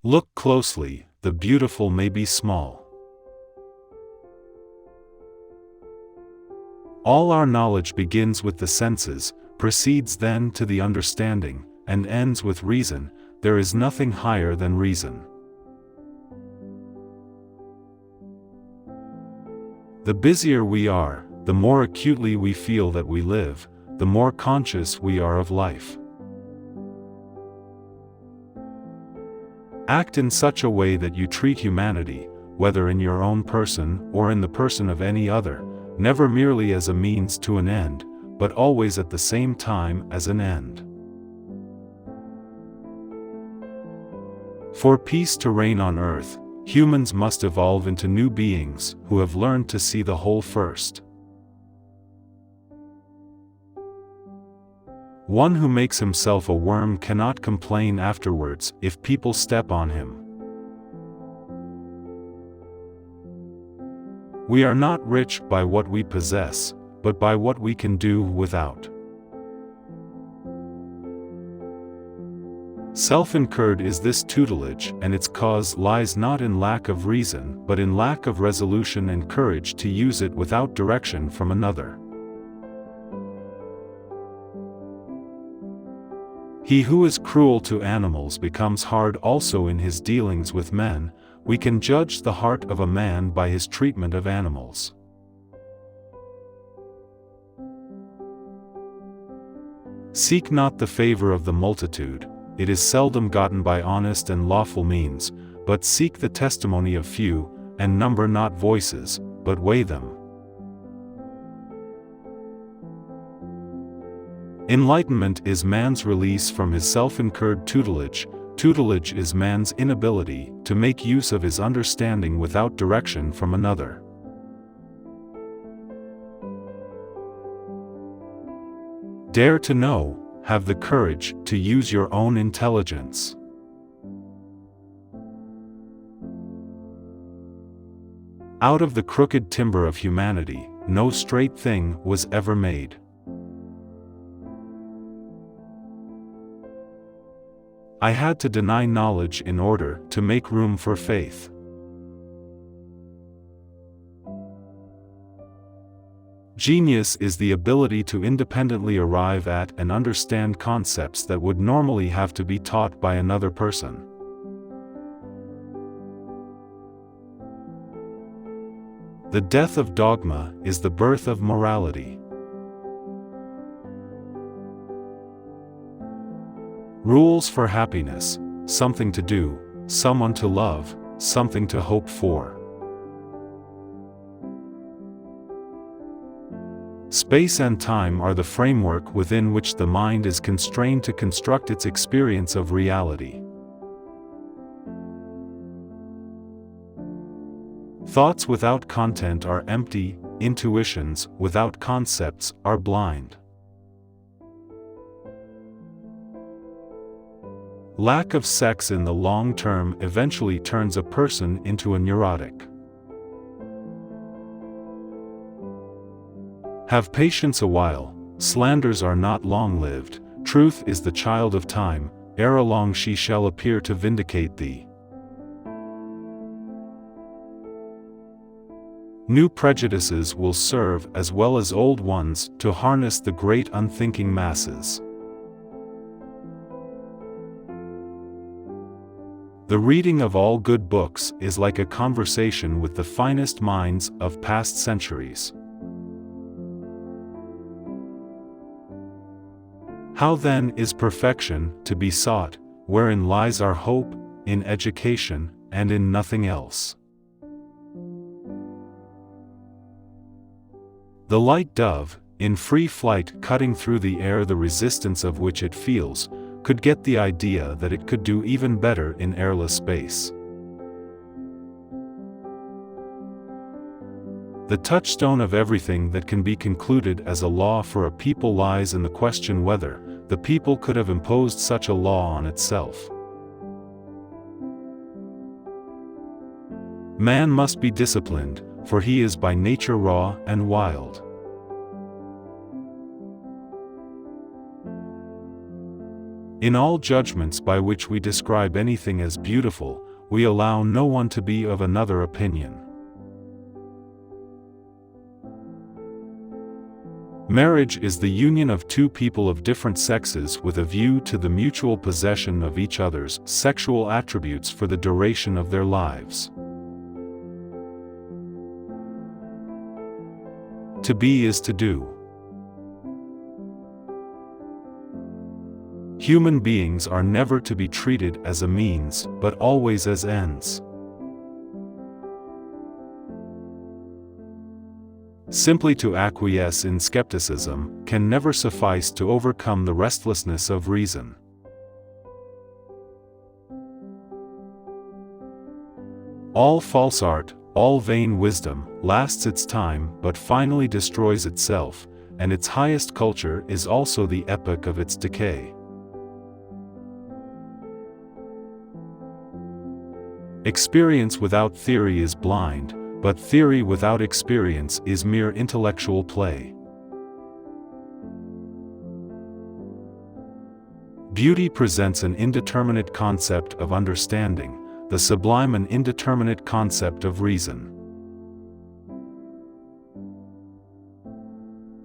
Look closely, the beautiful may be small. All our knowledge begins with the senses, proceeds then to the understanding, and ends with reason. There is nothing higher than reason. The busier we are, the more acutely we feel that we live, the more conscious we are of life. Act in such a way that you treat humanity, whether in your own person or in the person of any other, never merely as a means to an end, but always at the same time as an end. For peace to reign on earth, humans must evolve into new beings who have learned to see the whole first. One who makes himself a worm cannot complain afterwards if people step on him. We are not rich by what we possess, but by what we can do without. Self-incurred is this tutelage, and its cause lies not in lack of reason, but in lack of resolution and courage to use it without direction from another. He who is cruel to animals becomes hard also in his dealings with men. We can judge the heart of a man by his treatment of animals. Seek not the favor of the multitude, it is seldom gotten by honest and lawful means, but seek the testimony of few, and number not voices, but weigh them. Enlightenment is man's release from his self-incurred tutelage. Tutelage is man's inability to make use of his understanding without direction from another. Dare to know, have the courage to use your own intelligence. Out of the crooked timber of humanity, no straight thing was ever made. I had to deny knowledge in order to make room for faith. Genius is the ability to independently arrive at and understand concepts that would normally have to be taught by another person. The death of dogma is the birth of morality. Rules for happiness, something to do, someone to love, something to hope for. Space and time are the framework within which the mind is constrained to construct its experience of reality. Thoughts without content are empty, intuitions without concepts are blind. Lack of sex in the long term eventually turns a person into a neurotic. Have patience a while, slanders are not long-lived, truth is the child of time, ere long she shall appear to vindicate thee. New prejudices will serve as well as old ones to harness the great unthinking masses. The reading of all good books is like a conversation with the finest minds of past centuries. How then is perfection to be sought, wherein lies our hope, in education, and in nothing else? The light dove, in free flight cutting through the air the resistance of which it feels, could get the idea that it could do even better in airless space. The touchstone of everything that can be concluded as a law for a people lies in the question whether the people could have imposed such a law on itself. Man must be disciplined, for he is by nature raw and wild. In all judgments by which we describe anything as beautiful, we allow no one to be of another opinion. Marriage is the union of two people of different sexes with a view to the mutual possession of each other's sexual attributes for the duration of their lives. To be is to do. Human beings are never to be treated as a means, but always as ends. Simply to acquiesce in skepticism can never suffice to overcome the restlessness of reason. All false art, all vain wisdom, lasts its time but finally destroys itself, and its highest culture is also the epoch of its decay. Experience without theory is blind, but theory without experience is mere intellectual play. Beauty presents an indeterminate concept of understanding, the sublime an indeterminate concept of reason.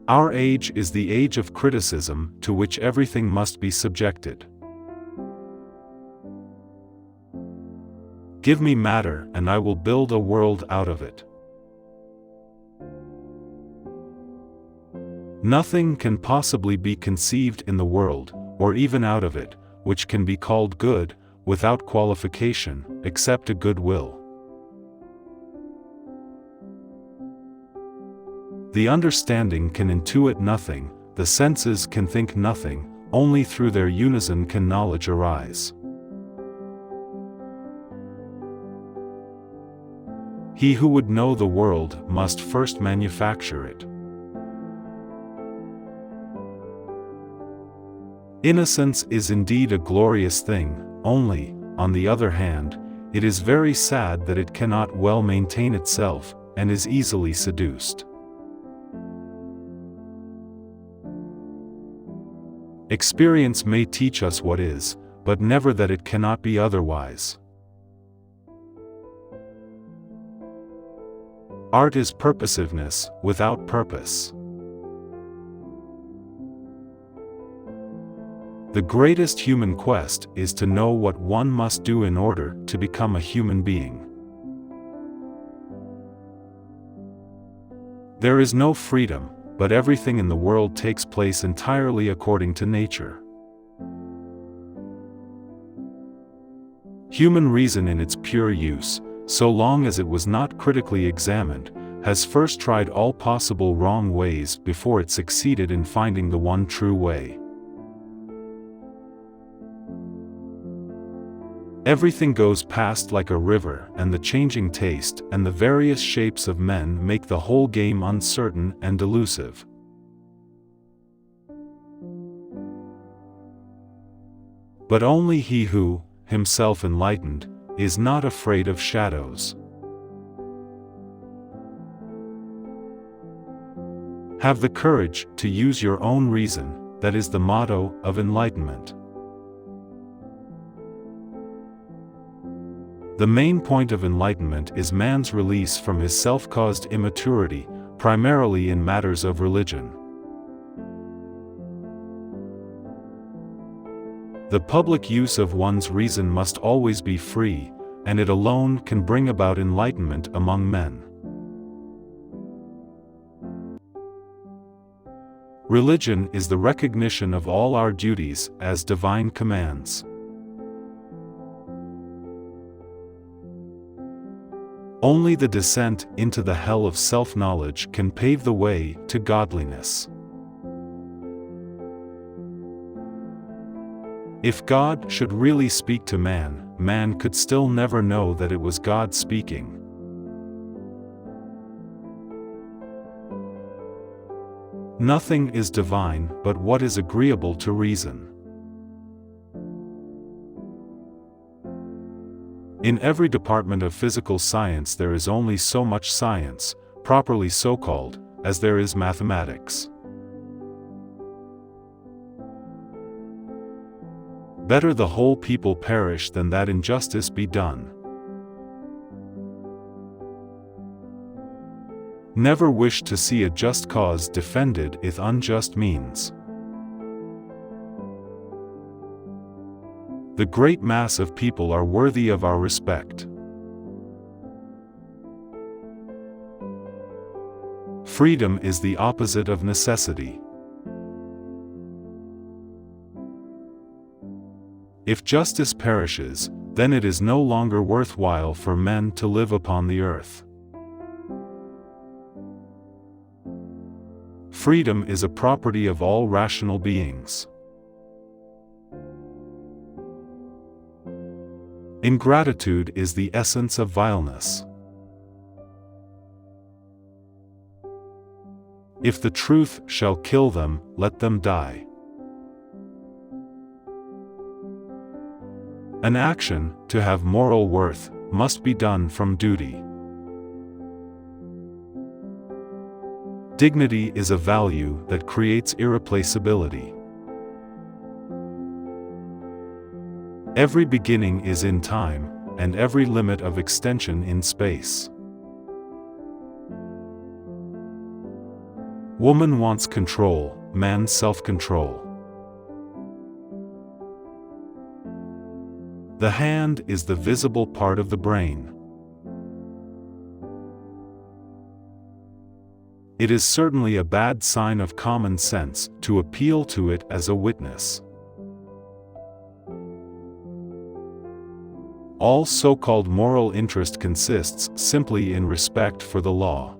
Our age is the age of criticism, to which everything must be subjected. Give me matter, and I will build a world out of it. Nothing can possibly be conceived in the world, or even out of it, which can be called good, without qualification, except a good will. The understanding can intuit nothing, the senses can think nothing, only through their unison can knowledge arise. He who would know the world must first manufacture it. Innocence is indeed a glorious thing, only, on the other hand, it is very sad that it cannot well maintain itself, and is easily seduced. Experience may teach us what is, but never that it cannot be otherwise. Art is purposiveness, without purpose. The greatest human quest is to know what one must do in order to become a human being. There is no freedom, but everything in the world takes place entirely according to nature. Human reason in its pure use, so long as it was not critically examined, has first tried all possible wrong ways before it succeeded in finding the one true way. Everything goes past like a river, and the changing taste and the various shapes of men make the whole game uncertain and delusive. But only he who, himself enlightened, is not afraid of shadows. Have the courage to use your own reason, that is the motto of enlightenment. The main point of enlightenment is man's release from his self-caused immaturity, primarily in matters of religion. The public use of one's reason must always be free, and it alone can bring about enlightenment among men. Religion is the recognition of all our duties as divine commands. Only the descent into the hell of self-knowledge can pave the way to godliness. If God should really speak to man, man could still never know that it was God speaking. Nothing is divine but what is agreeable to reason. In every department of physical science there is only so much science, properly so called, as there is mathematics. Better the whole people perish than that injustice be done. Never wish to see a just cause defended with unjust means. The great mass of people are worthy of our respect. Freedom is the opposite of necessity. If justice perishes, then it is no longer worthwhile for men to live upon the earth. Freedom is a property of all rational beings. Ingratitude is the essence of vileness. If the truth shall kill them, let them die. An action, to have moral worth, must be done from duty. Dignity is a value that creates irreplaceability. Every beginning is in time, and every limit of extension in space. Woman wants control, man self-control. The hand is the visible part of the brain. It is certainly a bad sign of common sense to appeal to it as a witness. All so-called moral interest consists simply in respect for the law.